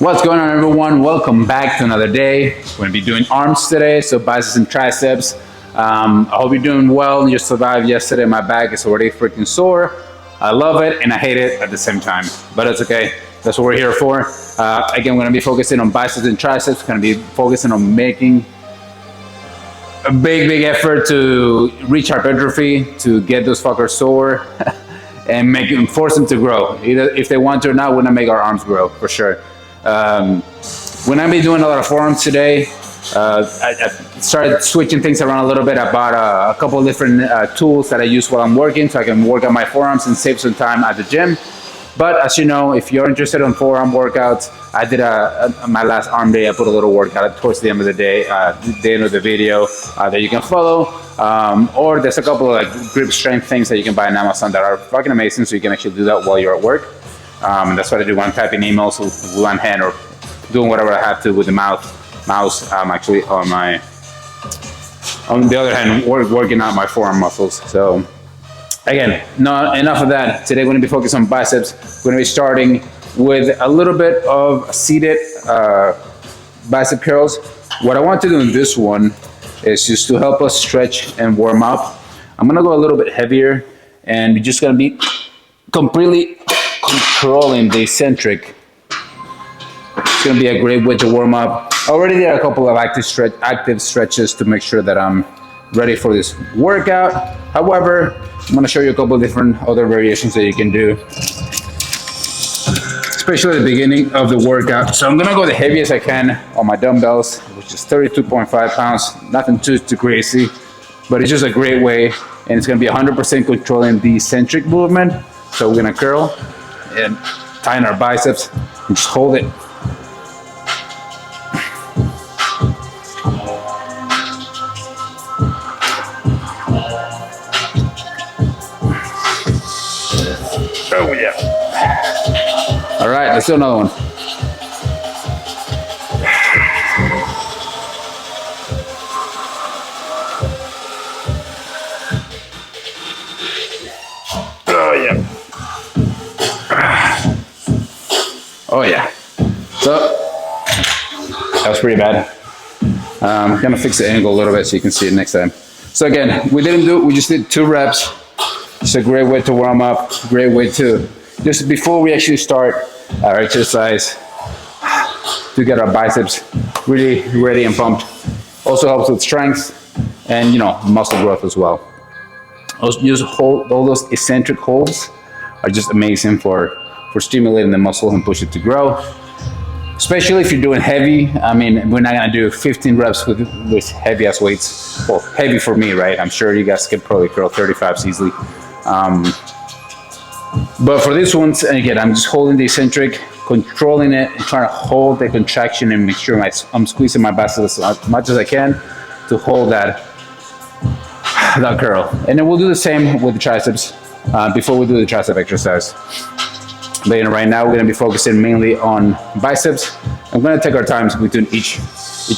What's going on, everyone? Welcome back to another day. We're going to be doing arms today, so biceps and triceps. I hope you're doing well. You survived yesterday. My back is already freaking sore. I love it and I hate it at the same time, but it's okay. That's what we're here for. Again, we're going to be focusing on biceps and triceps. We're going to be focusing on making a big effort to reach hypertrophy, to get those fuckers sore and force them to grow. Either if they want to or not, we're going to make our arms grow for sure. We're gonna be doing a lot of forearms today. I started switching things around a little bit. I bought a couple of different tools that I use while I'm working, so I can work on my forearms and save some time at the gym. But as you know, if you're interested in forearm workouts, I did my last arm day. I put a little workout towards the end of the day, the end of the video that you can follow. Or there's a couple of grip strength things that you can buy on Amazon that are fucking amazing, so you can actually do that while you're at work. And that's what I do when I'm typing emails with one hand or doing whatever I have to with the mouse. I'm actually on the other hand working out my forearm muscles. So again, not enough of that. Today we're going to be focused on biceps. We're going to be starting with a little bit of seated bicep curls. What I want to do in this one is just to help us stretch and warm up. I'm going to go a little bit heavier, and we're just going to be completely controlling the eccentric. It's going to be a great way to warm up. I already did a couple of active stretches to make sure that I'm ready for this workout. However, I'm going to show you a couple of different other variations that you can do, especially at the beginning of the workout. So I'm going to go the heaviest I can on my dumbbells, which is 32.5 pounds. Nothing too crazy, but it's just a great way, and it's going to be 100% controlling the eccentric movement. So we're going to curl and tighten our biceps and just hold it. Oh yeah. All right, let's do another one. Oh yeah. Oh yeah. So that was pretty bad. I'm gonna fix the angle a little bit so you can see it next time. So again, we just did 2 reps. It's a great way to warm up, great way to, just before we actually start our exercise, to get our biceps really ready and pumped. Also helps with strength and, muscle growth as well. Just hold, all those eccentric holds are just amazing for stimulating the muscle and push it to grow. Especially if you're doing heavy. I mean, we're not gonna do 15 reps with heavy ass weights. Well, heavy for me, right? I'm sure you guys could probably curl 35s easily. But for this one, again, I'm just holding the eccentric, controlling it, and trying to hold the contraction and make sure I'm squeezing my biceps as much as I can to hold that curl. And then we'll do the same with the triceps before we do the tricep exercise. But right now we're going to be focusing mainly on biceps. I'm going to take our time between each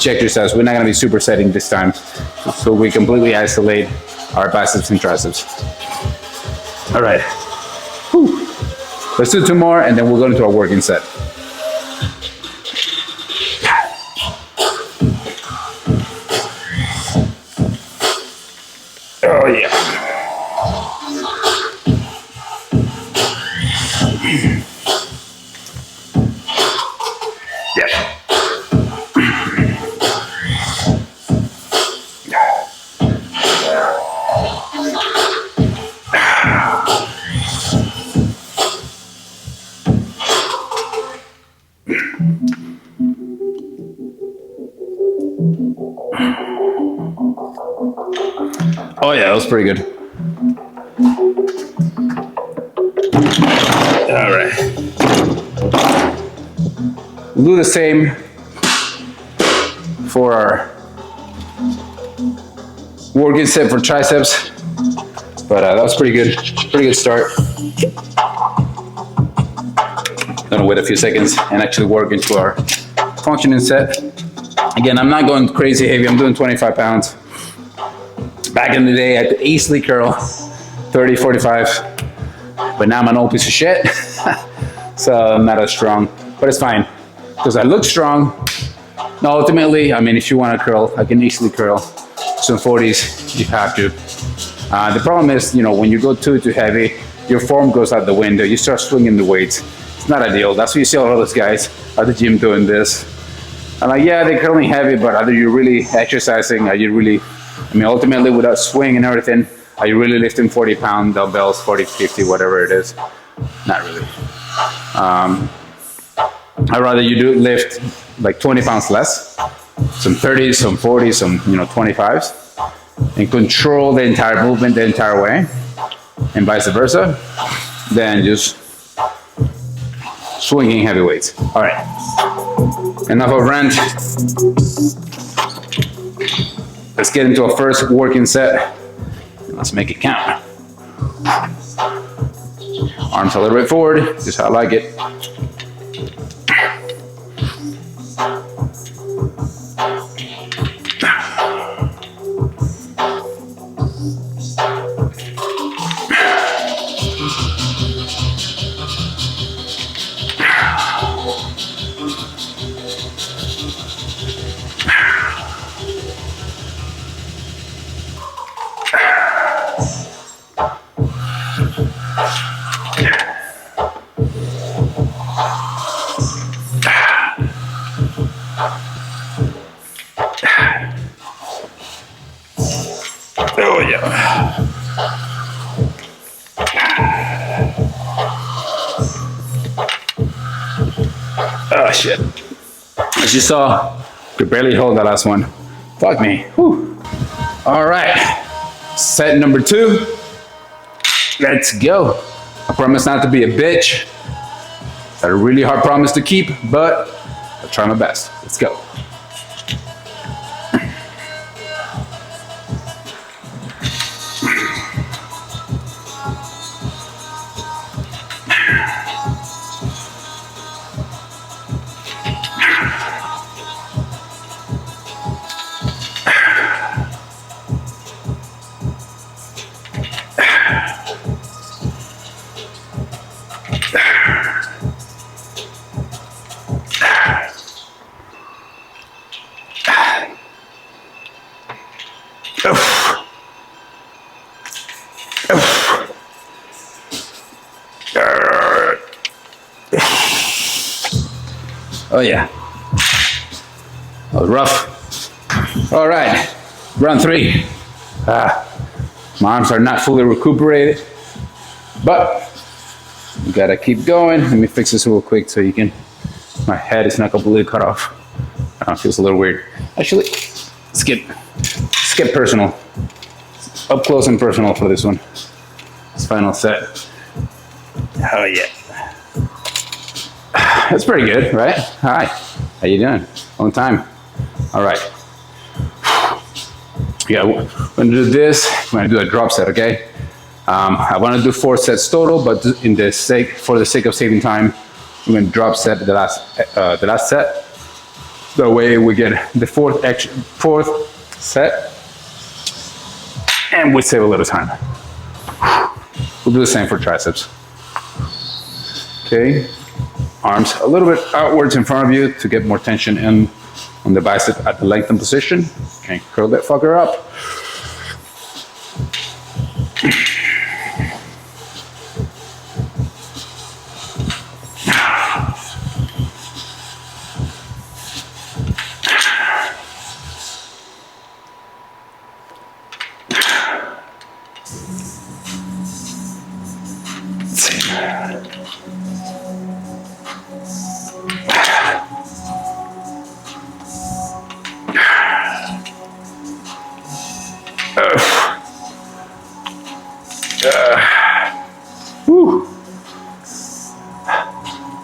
exercise. We're not going to be supersetting this time, so we completely isolate our biceps and triceps. All right. Whew. Let's do 2 more, and then we'll go into our working set. Oh yeah. Oh yeah, that was pretty good. All right. We'll do the same for our working set for triceps, but that was pretty good. Pretty good start. Gonna wait a few seconds and actually work into our functioning set. Again, I'm not going crazy heavy. I'm doing 25 pounds. Back in the day, I could easily curl 30, 45, but now I'm an old piece of shit. So I'm not as strong, but it's fine. because I look strong. No, ultimately, I mean, if you want to curl, I can easily curl some 40s. You have to. The problem is, you know, when you go too heavy, your form goes out the window. You start swinging the weights. It's not ideal. That's why you see all those guys at the gym doing this. I'm like, yeah, they're curling heavy, but are you really exercising? Are you really, I mean, ultimately without swing and everything, are you really lifting 40-pound dumbbells, 40, 50, whatever it is? Not really. I'd rather you do lift like 20 pounds less, some 30s, some 40s, some 25s, and control the entire movement the entire way, and vice versa, than just swinging heavy weights. All right, enough of rant. Let's get into our first working set. Let's make it count. Arms a little bit forward, just how I like it. Oh yeah. Oh shit. As you saw, could barely hold that last one. Fuck me. Whew. All right. Set number 2. Let's go. I promise not to be a bitch. It's a really hard promise to keep, but I'll try my best. Let's go. Oh yeah, that was rough. All right, round 3. My arms are not fully recuperated, but we gotta keep going. Let me fix this real quick so you can, my head is not completely cut off. It feels a little weird. Actually, let's get personal. Up close and personal for this one. This final set. Oh yeah. That's pretty good, right? Hi, how you doing? Long time. All right. Yeah, we're gonna do this. We're gonna do a drop set, okay? I want to do 4 sets total, but for the sake of saving time, we're gonna drop set the last set. That way we get the fourth set, and we save a little time. We'll do the same for triceps. Okay. Arms a little bit outwards in front of you to get more tension in on the bicep at the lengthened position. Okay, curl that fucker up.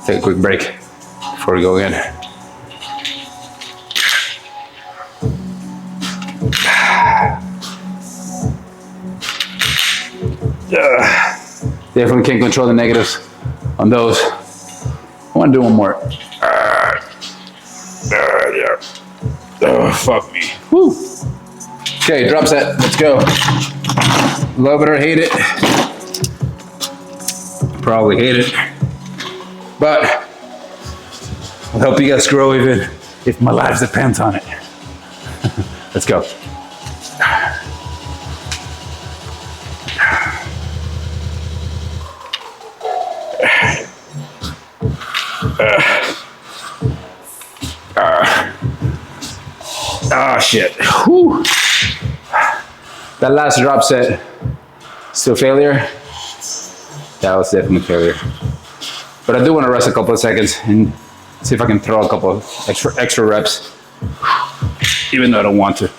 Take a quick break before we go in. Definitely can't control the negatives on those. I want to do one more. Yeah. Oh, fuck me. Woo. Okay, drop set. Let's go. Love it or hate it. Probably hate it. But I'll help you guys grow even if my life depends on it. Let's go. Oh shit. Whew. That last drop set, still failure? That was definitely failure. But I do want to rest a couple of seconds and see if I can throw a couple of extra reps, even though I don't want to.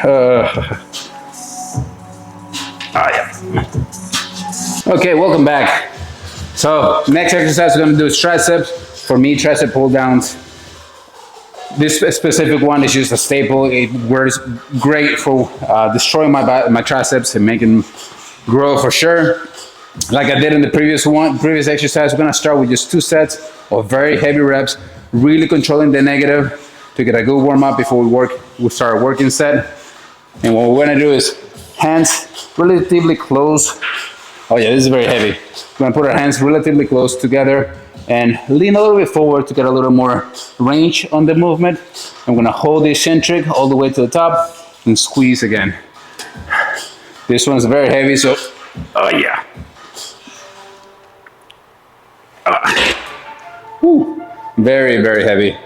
Yeah. Okay, welcome back. So next exercise we're going to do is triceps. For me, tricep pull downs. This specific one is just a staple. It works great for destroying my triceps and making them grow for sure. Like I did in the previous exercise, we're gonna start with just 2 sets of very heavy reps, really controlling the negative to get a good warm up before we start our working set. And what we're gonna do is hands relatively close. Oh yeah, this is very heavy. We're gonna put our hands relatively close together and lean a little bit forward to get a little more range on the movement. I'm gonna hold the eccentric all the way to the top and squeeze again. This one's very heavy, so, oh yeah. Very, very heavy.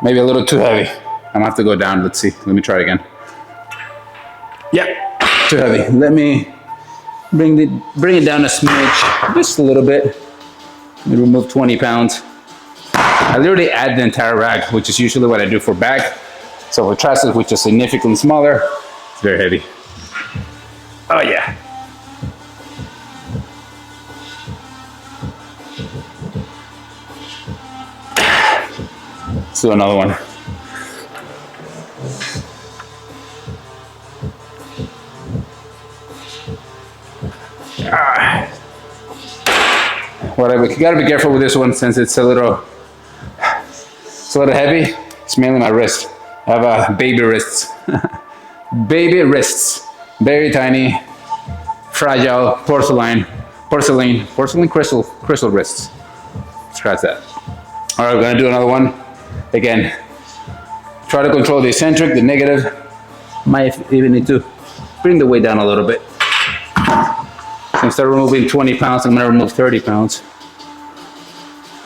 Maybe a little too heavy. I'm gonna have to go down, let's see. Let me try it again. Yep, too heavy. Let me bring it down a smidge, just a little bit. Remove 20 pounds. I literally add the entire rack, which is usually what I do for back. So for triceps, which is significantly smaller, it's very heavy. Oh yeah. Let's do another one. Whatever, you gotta be careful with this one since it's a little heavy. It's mainly my wrist. I have baby wrists. Baby wrists. Very tiny, fragile, porcelain crystal wrists. Scratch that. All right, we're gonna do another one. Again, try to control the eccentric, the negative. Might even need to bring the weight down a little bit. So instead of removing 20 pounds, I'm gonna remove 30 pounds.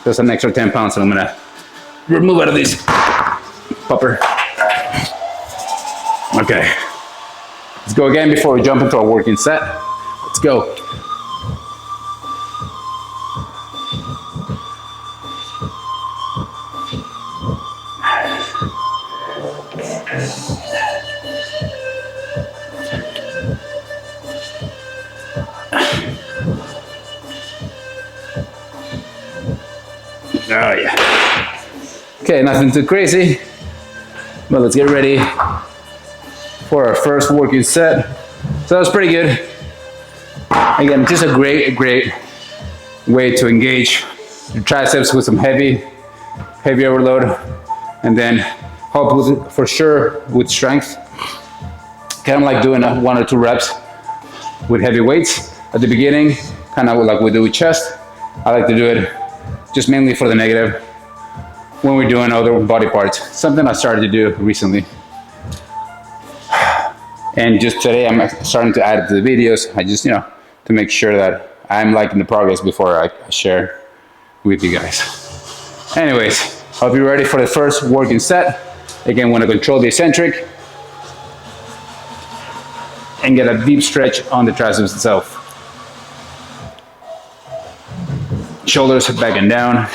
There's an extra 10 pounds that I'm gonna remove out of this pupper. Okay. Let's go again before we jump into our working set. Let's go. Oh yeah. Okay, nothing too crazy, but let's get ready for our first working set. So that was pretty good. Again, just a great way to engage your triceps with some heavy overload, and then help for sure with strength. Kind of like doing 1 or 2 reps with heavy weights at the beginning, kind of like we do with chest. I like to do it just mainly for the negative when we're doing other body parts. Something I started to do recently. And just today I'm starting to add it to the videos. I just, to make sure that I'm liking the progress before I share with you guys. Anyways, hope you're ready for the first working set. Again, want to control the eccentric and get a deep stretch on the triceps itself. Shoulders back and down.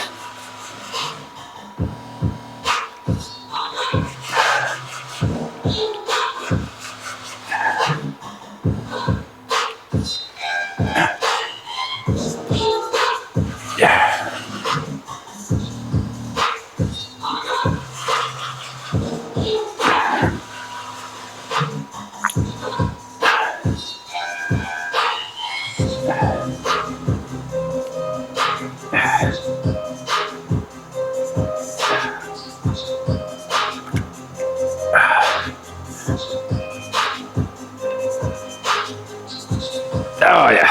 Oh yeah.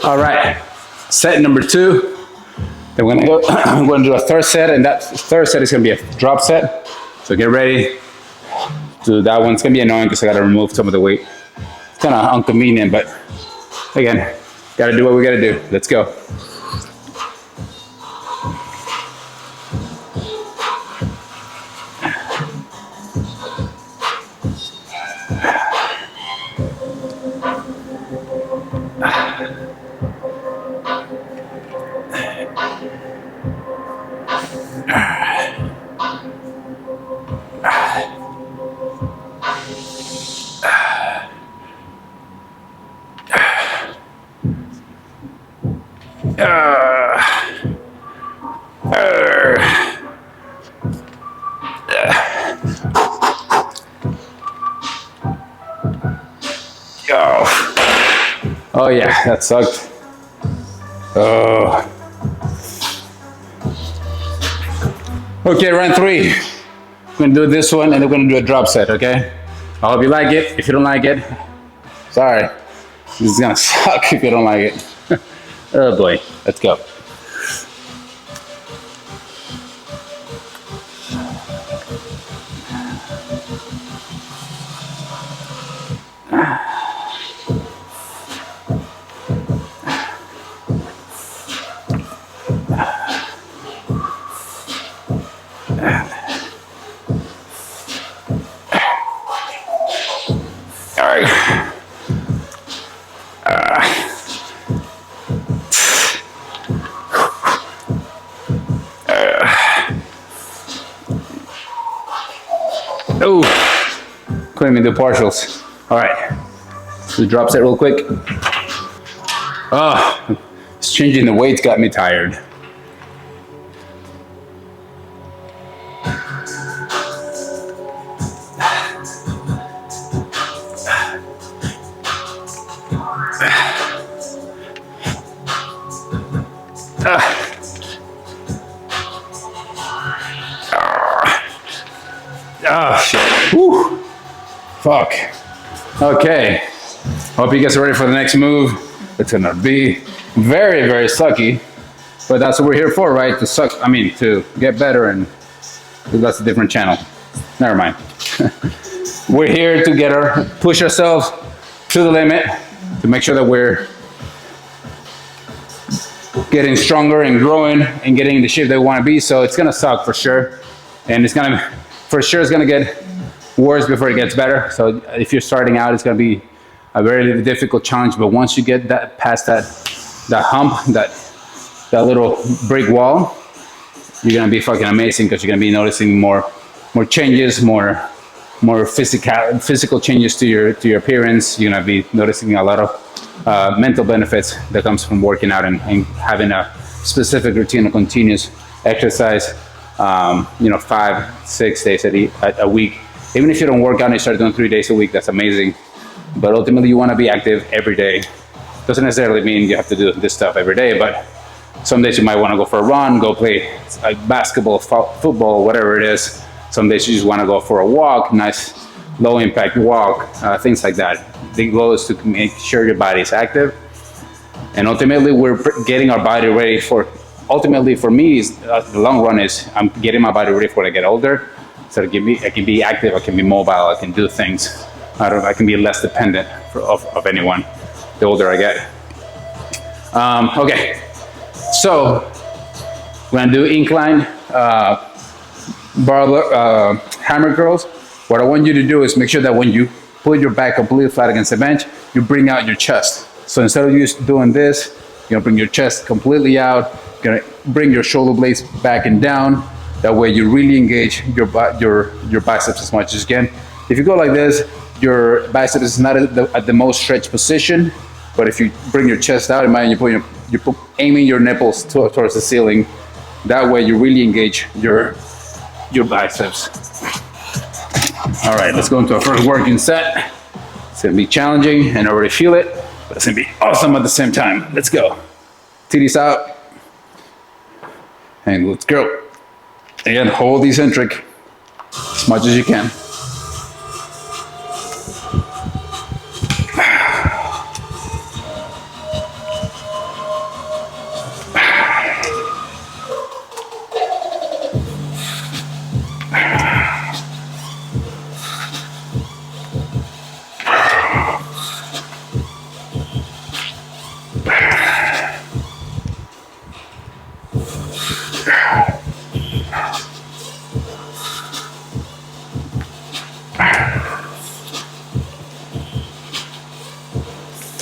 All right, set number 2. Then we're gonna go, we're gonna do a third set, and that third set is gonna be a drop set. So get ready to do that one. It's gonna be annoying because I gotta remove some of the weight. It's kind of inconvenient, but again, gotta do what we gotta do. Let's go. Oh yeah, that sucked. Oh. Okay, round 3. We're gonna do this one and then we're gonna do a drop set, okay? I hope you like it. If you don't like it, sorry. This is gonna suck if you don't like it. Oh boy, let's go. Oh, couldn't even do partials. All right, so drop set real quick. Oh, it's changing the weights got me tired. Oh shit. Woo. Fuck. Okay. Hope you guys are ready for the next move. It's gonna be very, very sucky. But that's what we're here for, right? To suck, I mean, to get better, and that's a different channel. Never mind. We're here to push ourselves to the limit, to make sure that we're getting stronger and growing and getting the shape that we want to be. So it's gonna suck for sure. And it's gonna, for sure, it's gonna get worse before it gets better. So if you're starting out, it's gonna be a very difficult challenge. But once you get that past that hump, that little brick wall, you're gonna be fucking amazing, because you're gonna be noticing more changes, more physical changes to your appearance. You're gonna be noticing a lot of mental benefits that comes from working out and having a specific routine of continuous exercise. 5-6 days a week. Even if you don't work out and you start doing 3 days a week, that's amazing. But ultimately, you want to be active every day. Doesn't necessarily mean you have to do this stuff every day, but some days you might want to go for a run, go play basketball, football, whatever it is. Some days you just want to go for a walk, nice low impact walk, things like that. The goal is to make sure your body is active. And ultimately, we're getting our body ready for, ultimately for me, the long run is I'm getting my body ready for when I get older. So I can be active, I can be mobile, I can do things. I can be less dependent of anyone the older I get. Okay, so we're gonna do incline barbell hammer curls. What I want you to do is make sure that when you put your back completely flat against the bench, you bring out your chest. So instead of you doing this, you're gonna bring your chest completely out. You're gonna bring your shoulder blades back and down. That way you really engage your biceps as much as you can. If you go like this, your biceps is not at the most stretched position, but if you bring your chest out, imagine you're aiming your nipples towards the ceiling. That way you really engage your biceps. All right, let's go into our first working set. It's gonna be challenging, and I already feel it, but it's gonna be awesome at the same time. Let's go. Titties out, and let's go. Again, hold eccentric as much as you can.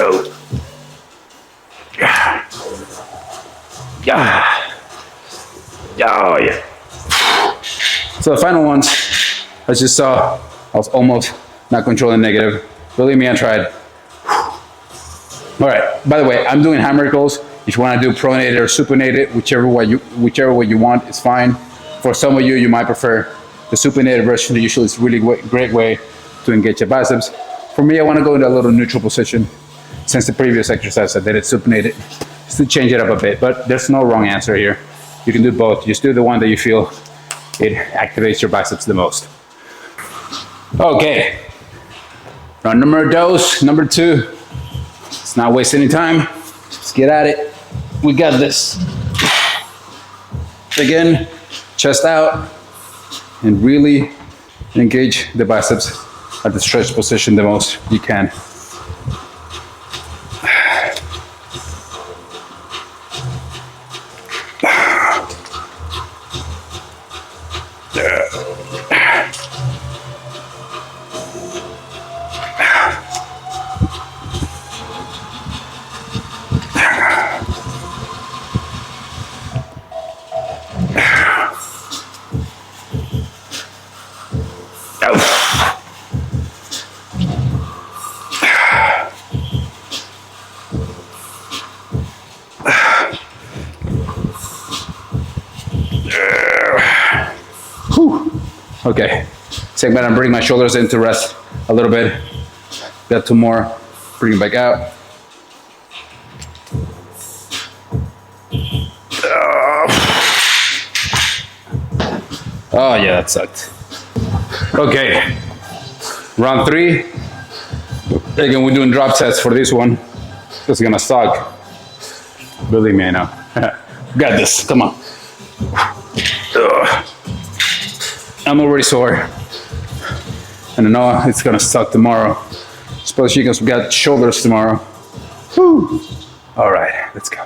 Oh. Yeah. Yeah. Oh, yeah. So the final ones, as you saw, I was almost not controlling negative. Believe me, I tried. All right, by the way, I'm doing hammer curls. If you want to do pronated or supinated, whichever way you want is fine. For some of you, you might prefer the supinated version. Usually it's a really great way to engage your biceps. For me, I want to go into a little neutral position. Since the previous exercise I did it supinated, just to change it up a bit, but there's no wrong answer here. You can do both. Just do the one that you feel it activates your biceps the most. Okay, round number dose, number 2. Let's not waste any time. Let's get at it. We got this. Again, chest out, and really engage the biceps at the stretch position the most you can. Okay, segment, I'm bringing my shoulders in to rest a little bit. Got 2 more, bring it back out. Oh yeah, that sucked. Okay, round 3. Again, we're doing drop sets for this one. This is gonna suck. Believe me, I know. Got this, come on. I'm already sore. And I know it's gonna suck tomorrow. Especially because we got shoulders tomorrow. Whew. All right, let's go.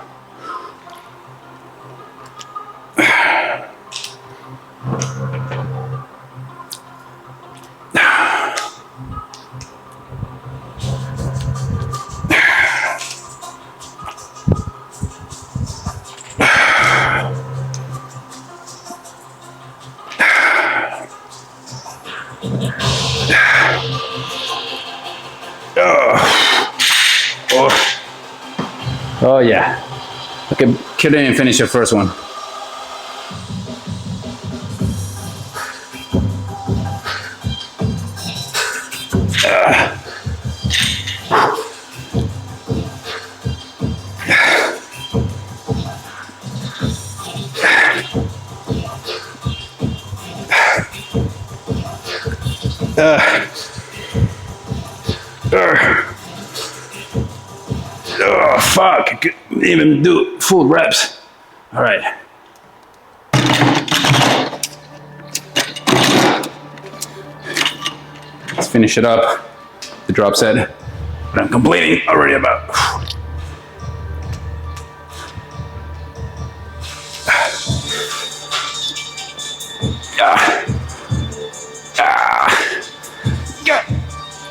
Oh yeah. Okay, couldn't even finish the first one. Oh, fuck. I couldn't even do full reps. All right. Let's finish it up. The drop set. But I'm completing already about.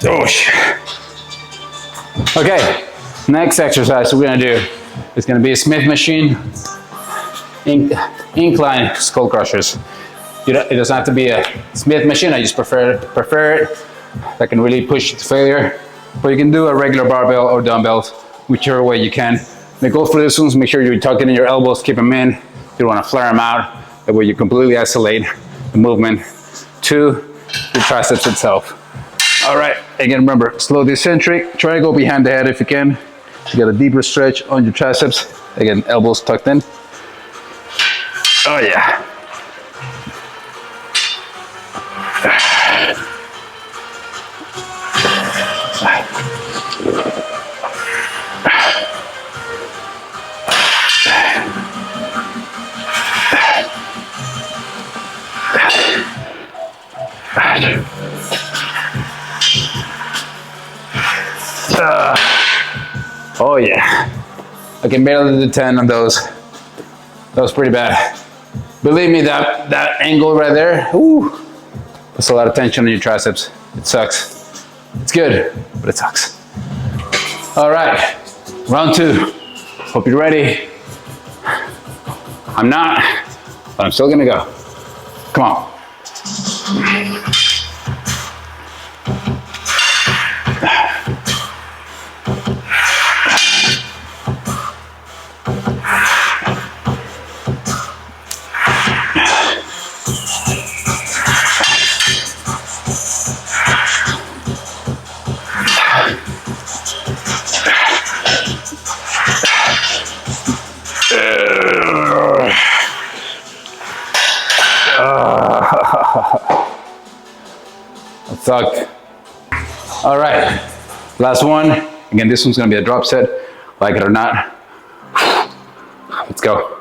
Oh, shit. Okay. Next exercise we're gonna do is gonna be a Smith machine, Incline Skull Crushers. It doesn't have to be a Smith machine, I just prefer it. That can really push you to failure. But you can do a regular barbell or dumbbells, whichever way you can. The goal for this one is make sure you're tucking in your elbows, keep them in. You don't wanna flare them out. That way you completely isolate the movement to the triceps itself. All right, again, remember, slow eccentric. Try to go behind the head if you can. You get a deeper stretch on your triceps. Again, elbows tucked in. Oh yeah. Oh yeah, I can barely do 10 on those. That was pretty bad. Believe me, that angle right there, ooh, that's a lot of tension on your triceps. It sucks. It's good, but it sucks. All right, round 2. Hope you're ready. I'm not, but I'm still gonna go. Come on. That sucked. All right, last one. Again, this one's gonna be a drop set, like it or not. Let's go.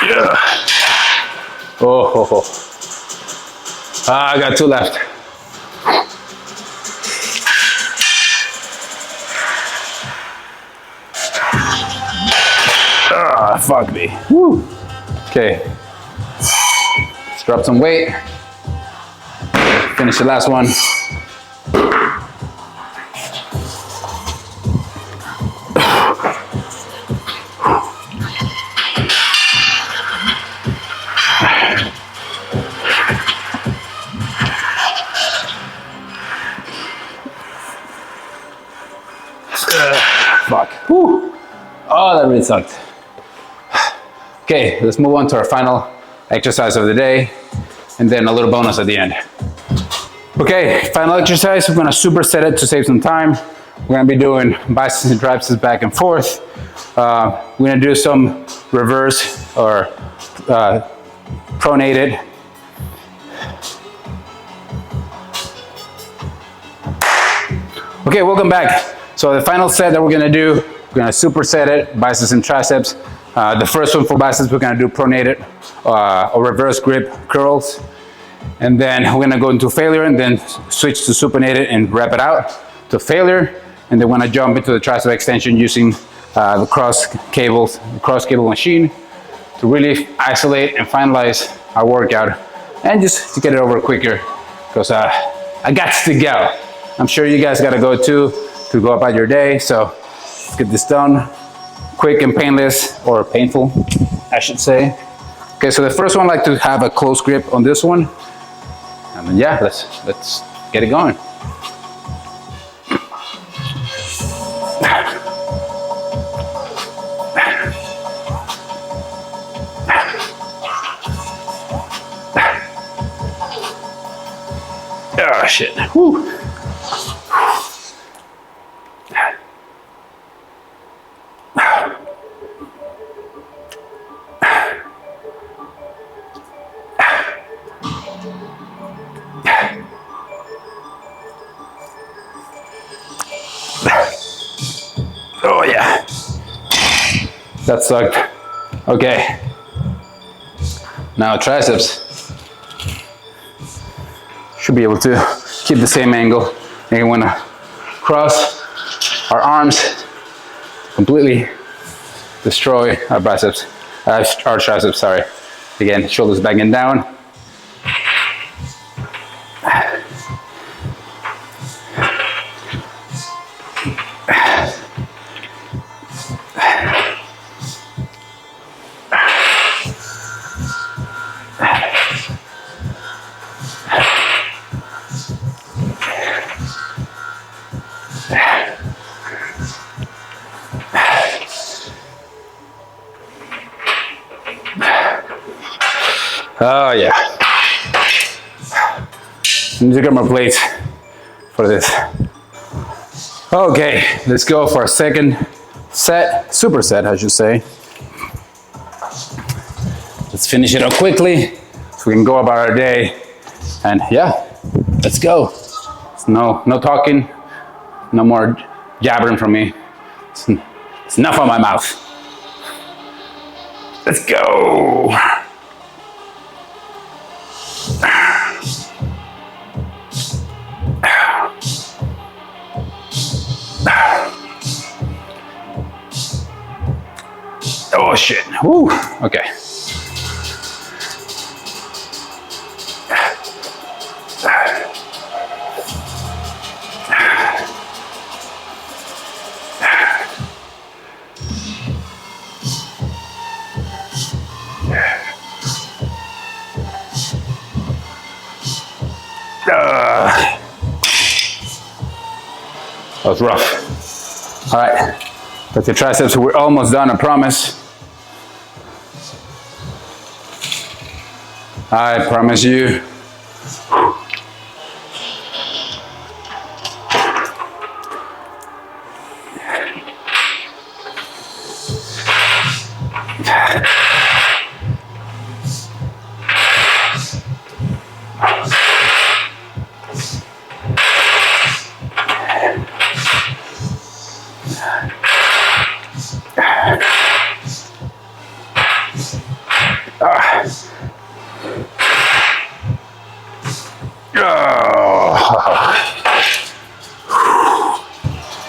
Yeah. Oh. I got 2 left. Fuck me. Woo. Okay. Let's drop some weight. Finish the last one. Fuck. Whew. Oh, that really sucked. Okay, let's move on to our final exercise of the day, and then a little bonus at the end. Okay, final exercise. We're gonna superset it to save some time. We're gonna be doing biceps and triceps back and forth. We're gonna do some reverse or pronated. Okay, welcome back. So the final set that we're gonna do, we're gonna superset it, biceps and triceps. The first one for biceps, we're gonna do pronated or reverse grip curls. And then we're gonna go into failure and then switch to supinated and wrap it out to failure. And then we're gonna jump into the tricep extension using the cross cable machine to really isolate and finalize our workout and just to get it over quicker, because I got to go. I'm sure you guys gotta go too to go about your day. So let's get this done quick and painless, or painful, I should say. Okay, so the first one, I like to have a close grip on this one. And then yeah, let's get it going. Oh shit. Whew. Oh yeah, that sucked. Okay, now triceps. Should be able to keep the same angle. And we want to cross our arms, completely destroy our biceps, our triceps, sorry. Again, shoulders back and down. Oh yeah. I need to get more plates for this. Okay, let's go for our second set, superset I should say. Let's finish it up quickly so we can go about our day. And yeah, let's go. No talking, no more jabbering from me. It's enough on my mouth. Let's go. Woo, okay. That was rough. All right, but the triceps, we're almost done, I promise. I promise you.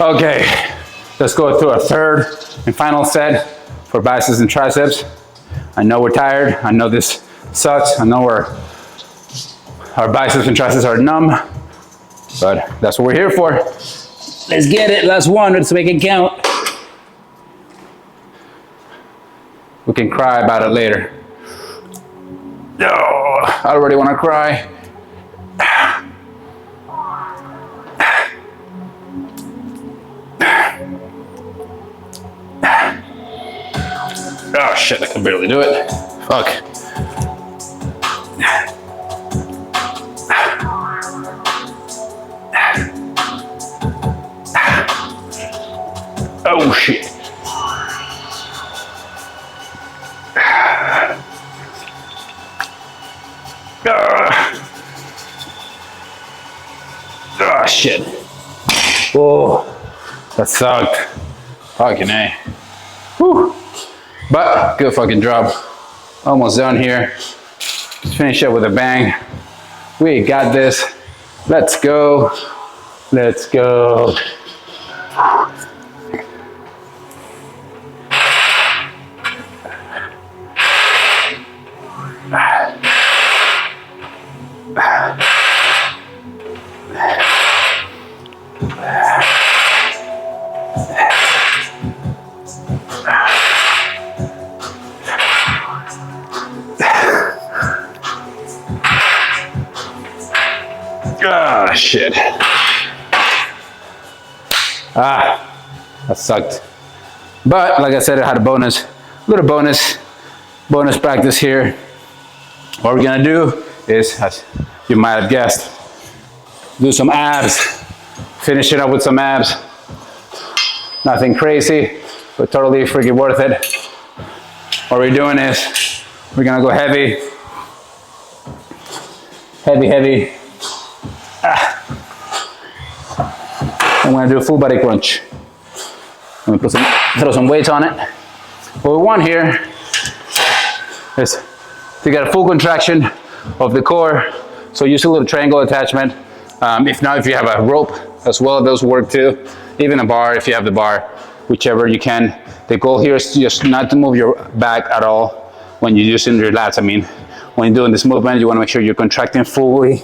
Okay, let's go through our third and final set for biceps and triceps. I know we're tired. I know this sucks. I know our biceps and triceps are numb, but that's what we're here for. Let's get it. Last one. Let's make it count. We can cry about it later. Oh, I already want to cry. Oh shit, I can barely do it. Fuck. Oh shit. Oh shit. Oh, that sucked. Fucking A. Whew. But good fucking job. Almost done here. Let's finish up with a bang. We got this. Let's go. Let's go. Ah, shit. Ah, that sucked. But like I said, I had a little bonus practice here. What we're gonna do is, as you might have guessed, do some abs. Finish it up with some abs. Nothing crazy, but totally freaking worth it. What we're doing is, we're gonna go heavy. Heavy. I'm gonna do a full body crunch. I'm gonna throw some weights on it. What we want here is to get a full contraction of the core. So use a little triangle attachment. If you have a rope as well, those work too. Even a bar, if you have the bar, whichever you can. The goal here is just not to move your back at all when you're using your lats. I mean, when you're doing this movement, you wanna make sure you're contracting fully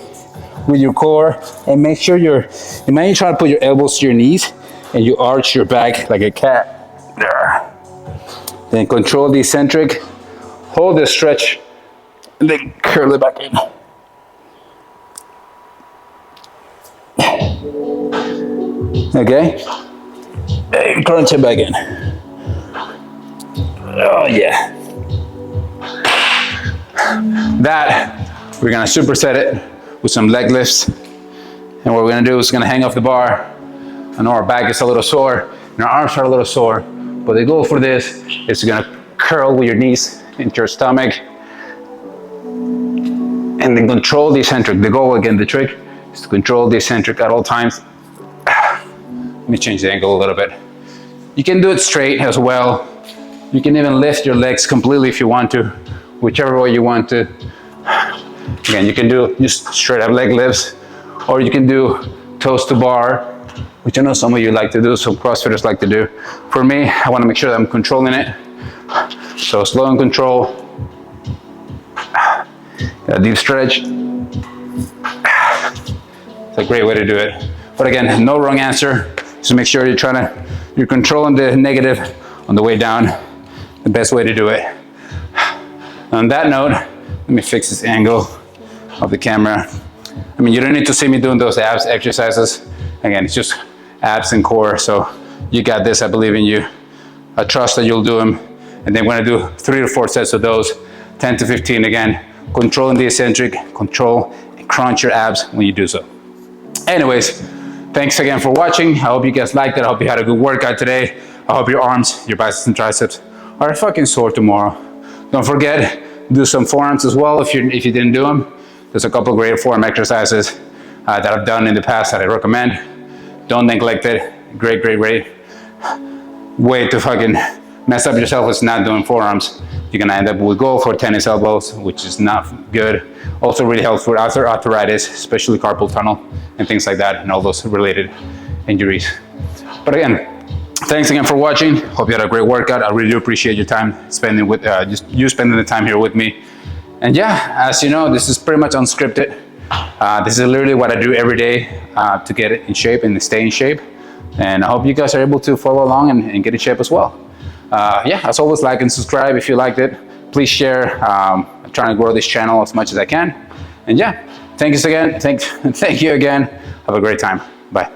with your core, and make sure imagine you try to put your elbows to your knees and you arch your back like a cat. There. Then control the eccentric, hold the stretch, and then curl it back in. Okay, and crunch it back in. Oh yeah. That, we're gonna superset it with some leg lifts. And what we're gonna do is gonna hang off the bar. I know our back is a little sore and our arms are a little sore, but the goal for this is gonna curl with your knees into your stomach and then control the eccentric. The goal, again, the trick is to control the eccentric at all times. Let me change the angle a little bit. You can do it straight as well. You can even lift your legs completely if you want to, whichever way you want to. Again, you can do just straight up leg lifts, or you can do toes to bar, which I know some of you like to do, some CrossFitters like to do. For me, I want to make sure that I'm controlling it So slow and control. A deep stretch. It's a great way to do it. But again, no wrong answer. Just make sure you're controlling the negative on the way down. The best way to do it. On that note, let me fix this angle of the camera. I mean, you don't need to see me doing those abs exercises. Again, it's just abs and core. So you got this, I believe in you. I trust that you'll do them. And then we're gonna do 3 to 4 sets of those, 10 to 15 again. Controlling the eccentric, control and crunch your abs when you do so. Anyways, thanks again for watching. I hope you guys liked it. I hope you had a good workout today. I hope your arms, your biceps and triceps are fucking sore tomorrow. Don't forget, do some forearms as well if you didn't do them. There's a couple of great forearm exercises that I've done in the past that I recommend. Don't neglect it. Great way to fucking mess up yourself is not doing forearms. You're gonna end up with golf or tennis elbows, which is not good. Also really helps with arthritis, especially carpal tunnel and things like that, and all those related injuries. But again, thanks again for watching. Hope you had a great workout. I really do appreciate your time spending with you spending the time here with me. And yeah, as you know, this is pretty much unscripted. This is literally what I do every day to get in shape and stay in shape. And I hope you guys are able to follow along and get in shape as well. Yeah, as always, like and subscribe if you liked it. Please share. I'm trying to grow this channel as much as I can. And yeah, thank you again. Have a great time. Bye.